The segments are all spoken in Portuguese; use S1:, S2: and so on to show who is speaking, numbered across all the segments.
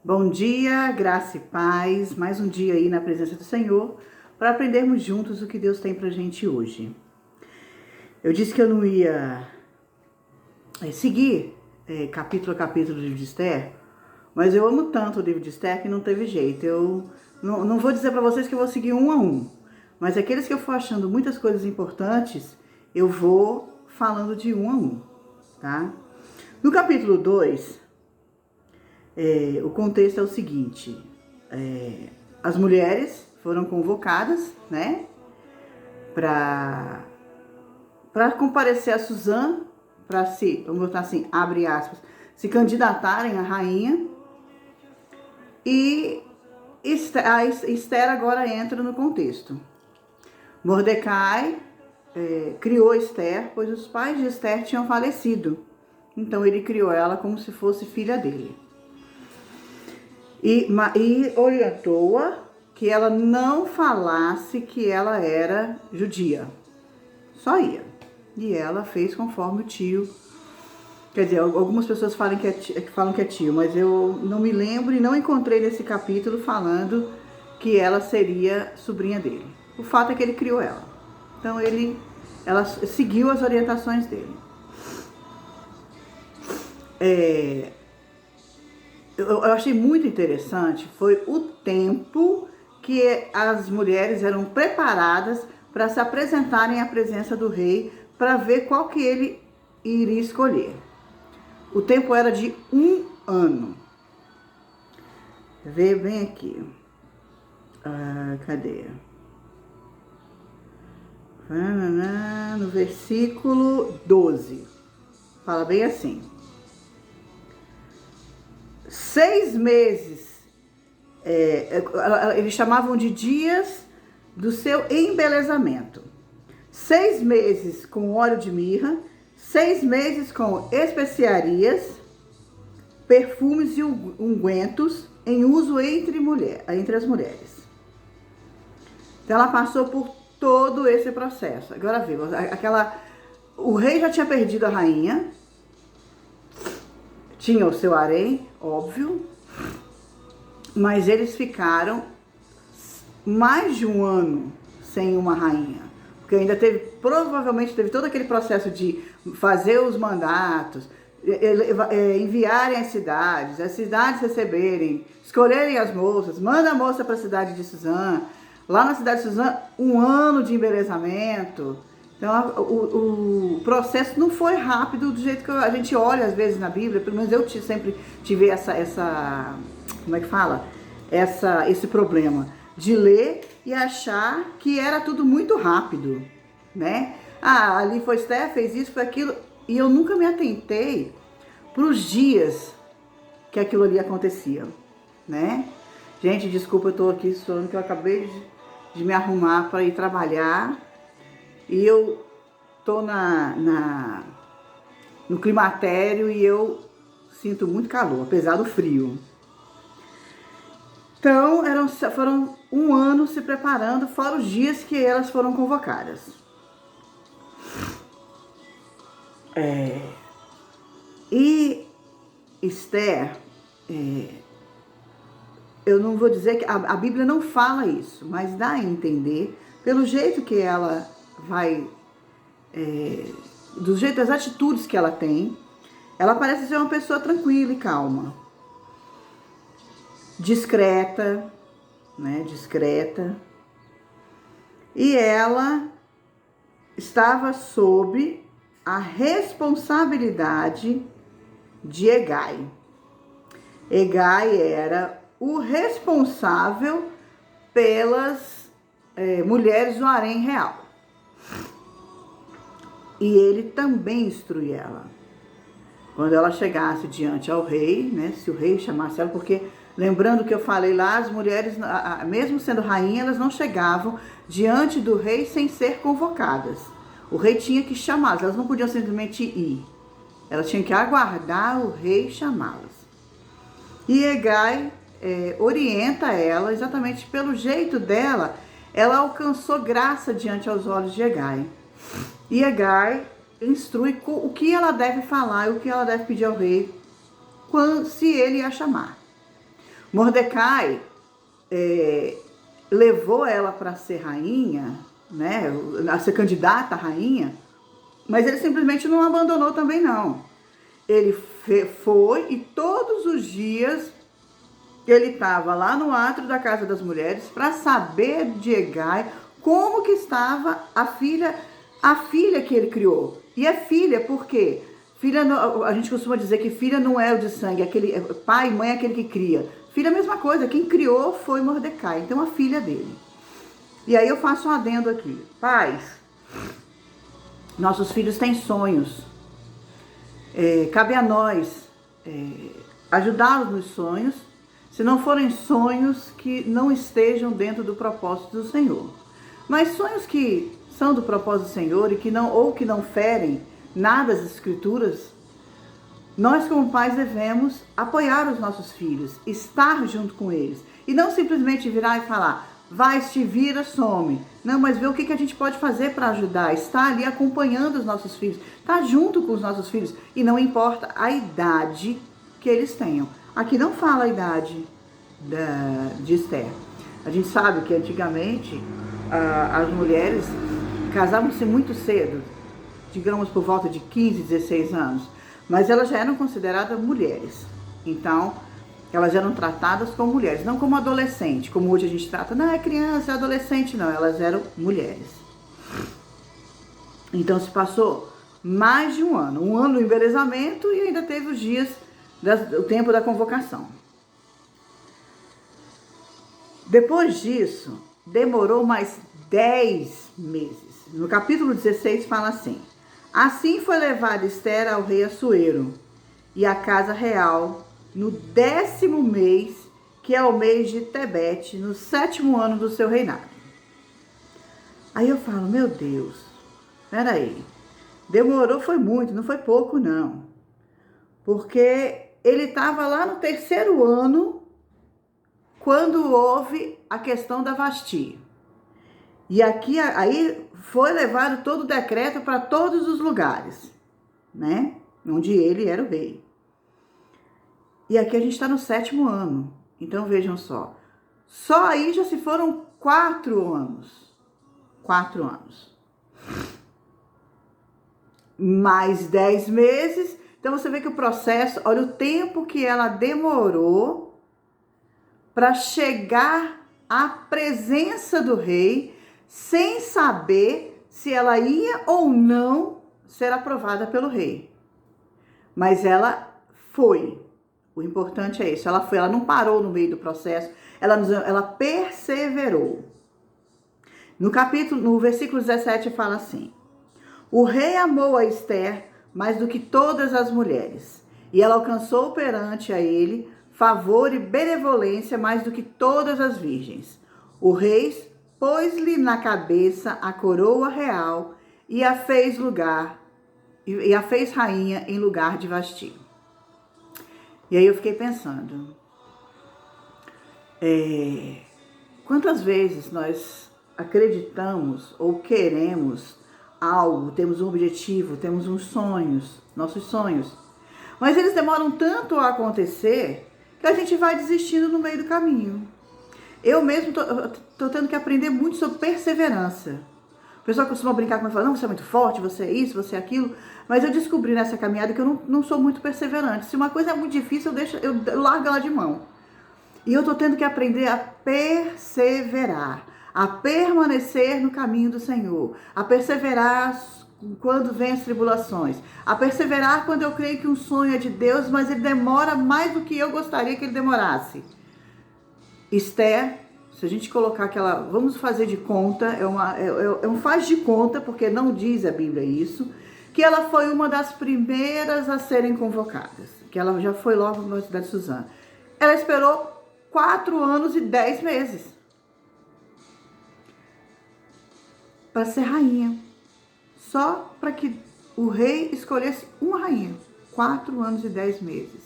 S1: Bom dia, graça e paz, mais um dia aí na presença do Senhor, para aprendermos juntos o que Deus tem pra gente hoje. Eu disse que eu não ia seguir capítulo a capítulo do livro de Esther, mas eu amo tanto o livro de Esther que não teve jeito. Eu não vou dizer para vocês que eu vou seguir um a um, mas aqueles que eu for achando muitas coisas importantes, eu vou falando de um a um, tá? No capítulo 2, o contexto é o seguinte: as mulheres foram convocadas, né, para comparecer a Suzã, para se, vamos botar assim, abre aspas, se candidatarem à rainha, e a Esther agora entra no contexto. Mordecai criou Esther, pois os pais de Esther tinham falecido, então ele criou ela como se fosse filha dele. E orientou-a que ela não falasse que ela era judia. Só ia. E ela fez conforme o tio. Quer dizer, algumas pessoas falam que é tio, mas eu não me lembro e não encontrei nesse capítulo falando que ela seria sobrinha dele. O fato é que ele criou ela. Então ela seguiu as orientações dele. Eu achei muito interessante foi o tempo que as mulheres eram preparadas para se apresentarem à presença do rei, para ver qual que ele iria escolher. O tempo era de 1 ano. Vê bem aqui. Cadê? No versículo 12. Fala bem assim. 6 meses, eles chamavam de dias do seu embelezamento. 6 meses com óleo de mirra, 6 meses com especiarias, perfumes e ungüentos em uso entre as mulheres. Então ela passou por todo esse processo. Agora vê, o rei já tinha perdido a rainha, tinha o seu harém, óbvio, mas eles ficaram mais de 1 ano sem uma rainha. Porque ainda provavelmente teve todo aquele processo de fazer os mandatos, enviarem as cidades receberem, escolherem as moças, manda a moça para a cidade de Suzã. Lá na cidade de Suzã, 1 ano de embelezamento. Então, o processo não foi rápido do jeito que a gente olha às vezes na Bíblia. Pelo menos eu sempre tive como é que fala? Esse problema de ler e achar que era tudo muito rápido, né? Ali foi Esther, fez isso, foi aquilo. E eu nunca me atentei para os dias que aquilo ali acontecia, né? Gente, desculpa, eu tô aqui falando que eu acabei de me arrumar para ir trabalhar. E eu tô no climatério e eu sinto muito calor, apesar do frio. Então, foram 1 ano se preparando, fora os dias que elas foram convocadas. E Esther, eu não vou dizer que a Bíblia não fala isso, mas dá a entender, pelo jeito que ela vai, do jeito das atitudes que ela tem, ela parece ser uma pessoa tranquila e calma, discreta, né? Discreta. E ela estava sob a responsabilidade de Hegai. Hegai era o responsável pelas mulheres do harém real. E ele também instrui ela. Quando ela chegasse diante ao rei, né, se o rei chamasse ela, porque lembrando que eu falei lá, as mulheres, mesmo sendo rainha, elas não chegavam diante do rei sem ser convocadas. O rei tinha que chamá-las, elas não podiam simplesmente ir. Elas tinham que aguardar o rei chamá-las. E Hegai orienta ela, exatamente pelo jeito dela, ela alcançou graça diante aos olhos de Hegai. E Hegai instrui o que ela deve falar e o que ela deve pedir ao rei se ele a chamar. Mordecai levou ela para ser rainha, né, a ser candidata à rainha, mas ele simplesmente não abandonou também não. Ele foi e todos os dias ele estava lá no átrio da Casa das Mulheres para saber de Hegai como que estava a filha que ele criou. E é filha porque filha, a gente costuma dizer que filha não é o de sangue, aquele pai e mãe é aquele que cria. Filha é a mesma coisa, quem criou foi Mordecai, então a filha dele. E aí eu faço um adendo aqui. Pais, nossos filhos têm sonhos. Cabe a nós ajudá-los nos sonhos, se não forem sonhos que não estejam dentro do propósito do Senhor. Mas sonhos que são do propósito do Senhor e que não ferem nada das Escrituras, nós como pais devemos apoiar os nossos filhos, estar junto com eles. E não simplesmente virar e falar, vai, se vira, some. Não, mas ver o que a gente pode fazer para ajudar, estar ali acompanhando os nossos filhos, estar junto com os nossos filhos. E não importa a idade que eles tenham. Aqui não fala a idade de Esther. A gente sabe que antigamente as mulheres casavam-se muito cedo, digamos por volta de 15, 16 anos, mas elas já eram consideradas mulheres. Então, elas eram tratadas como mulheres, não como adolescente, como hoje a gente trata, não é criança, é adolescente, não, elas eram mulheres. Então se passou mais de um ano no embelezamento e ainda teve os dias, o tempo da convocação. Depois disso, demorou mais 10 meses. No capítulo 16 fala assim, assim foi levada Esther ao rei Assuero e à casa real, no 10º mês, que é o mês de Tebete, no 7º ano do seu reinado. Aí eu falo, meu Deus, peraí, demorou, foi muito, não foi pouco não. Porque ele estava lá no 3º ano, quando houve a questão da Vasti. E aí foi levado todo o decreto para todos os lugares, né, onde ele era o rei. E aqui a gente está no 7º ano. Então vejam só. Só aí já se foram 4 anos. 4 anos. Mais 10 meses. Então você vê que o processo, olha o tempo que ela demorou para chegar à presença do rei, sem saber se ela ia ou não ser aprovada pelo rei. Mas ela foi. O importante é isso, ela foi, ela não parou no meio do processo, ela perseverou. No versículo 17 fala assim, o rei amou a Esther mais do que todas as mulheres, e ela alcançou perante a ele favor e benevolência mais do que todas as virgens. O rei pôs-lhe na cabeça a coroa real e a fez rainha em lugar de Vasti. E aí eu fiquei pensando, quantas vezes nós acreditamos ou queremos algo, temos um objetivo, temos uns sonhos, nossos sonhos, mas eles demoram tanto a acontecer que a gente vai desistindo no meio do caminho. Eu mesmo tô tendo que aprender muito sobre perseverança. O pessoal costuma brincar comigo e falar, não, você é muito forte, você é isso, você é aquilo. Mas eu descobri nessa caminhada que eu não sou muito perseverante. Se uma coisa é muito difícil, eu largo ela de mão. E eu tô tendo que aprender a perseverar, a permanecer no caminho do Senhor, a perseverar quando vem as tribulações, a perseverar quando eu creio que um sonho é de Deus, mas ele demora mais do que eu gostaria que ele demorasse. Esther, se a gente colocar aquela, vamos fazer de conta, é um faz de conta, porque não diz a Bíblia isso, que ela foi uma das primeiras a serem convocadas, que ela já foi logo na cidade de Suzã. Ela esperou 4 anos e 10 meses para ser rainha, só para que o rei escolhesse uma rainha. 4 anos e 10 meses.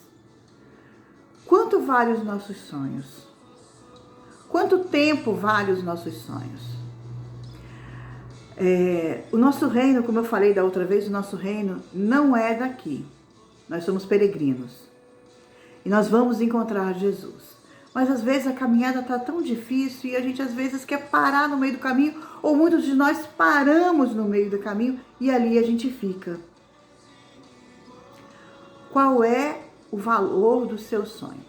S1: Quanto vale os nossos sonhos? Quanto tempo vale os nossos sonhos? O nosso reino, como eu falei da outra vez, o nosso reino não é daqui. Nós somos peregrinos. E nós vamos encontrar Jesus. mas às vezes a caminhada está tão difícil e a gente às vezes quer parar no meio do caminho, ou muitos de nós paramos no meio do caminho e ali a gente fica. Qual é o valor do seu sonho?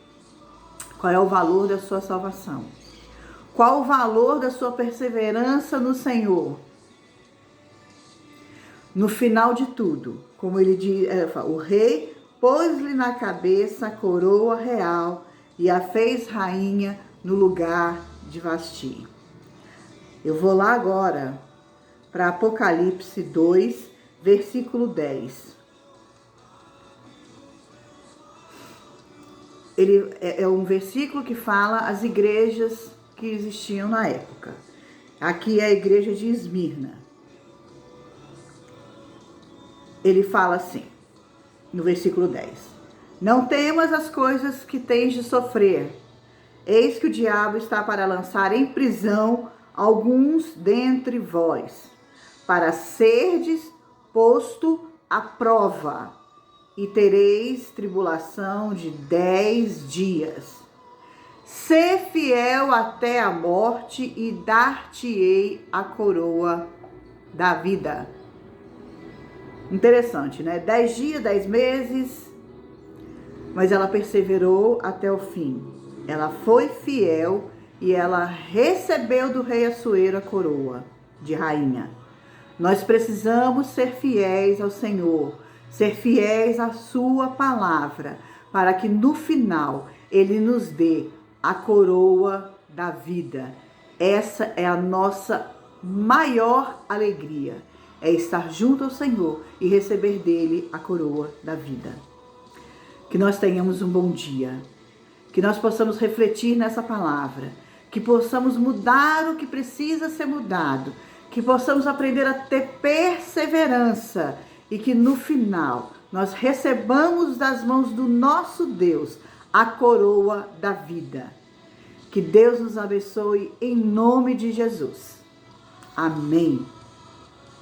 S1: Qual é o valor da sua salvação? Qual o valor da sua perseverança no Senhor? No final de tudo, como ele diz, o rei pôs-lhe na cabeça a coroa real e a fez rainha no lugar de Vasti. Eu vou lá agora para Apocalipse 2, versículo 10. Ele é um versículo que fala as igrejas que existiam na época. Aqui é a igreja de Esmirna. Ele fala assim, no versículo 10. Não temas as coisas que tens de sofrer. Eis que o diabo está para lançar em prisão alguns dentre vós, para serdes posto à prova, e tereis tribulação de 10 dias. Sê fiel até a morte e dar-te-ei a coroa da vida. Interessante, né? 10 dias, 10 meses, mas ela perseverou até o fim. Ela foi fiel e ela recebeu do rei Assuero a coroa de rainha. Nós precisamos ser fiéis ao Senhor, ser fiéis à sua palavra, para que no final ele nos dê a coroa da vida. Essa é a nossa maior alegria, é estar junto ao Senhor e receber dele a coroa da vida. Que nós tenhamos um bom dia, que nós possamos refletir nessa palavra, que possamos mudar o que precisa ser mudado, que possamos aprender a ter perseverança e que no final nós recebamos das mãos do nosso Deus a coroa da vida. Que Deus nos abençoe em nome de Jesus. Amém.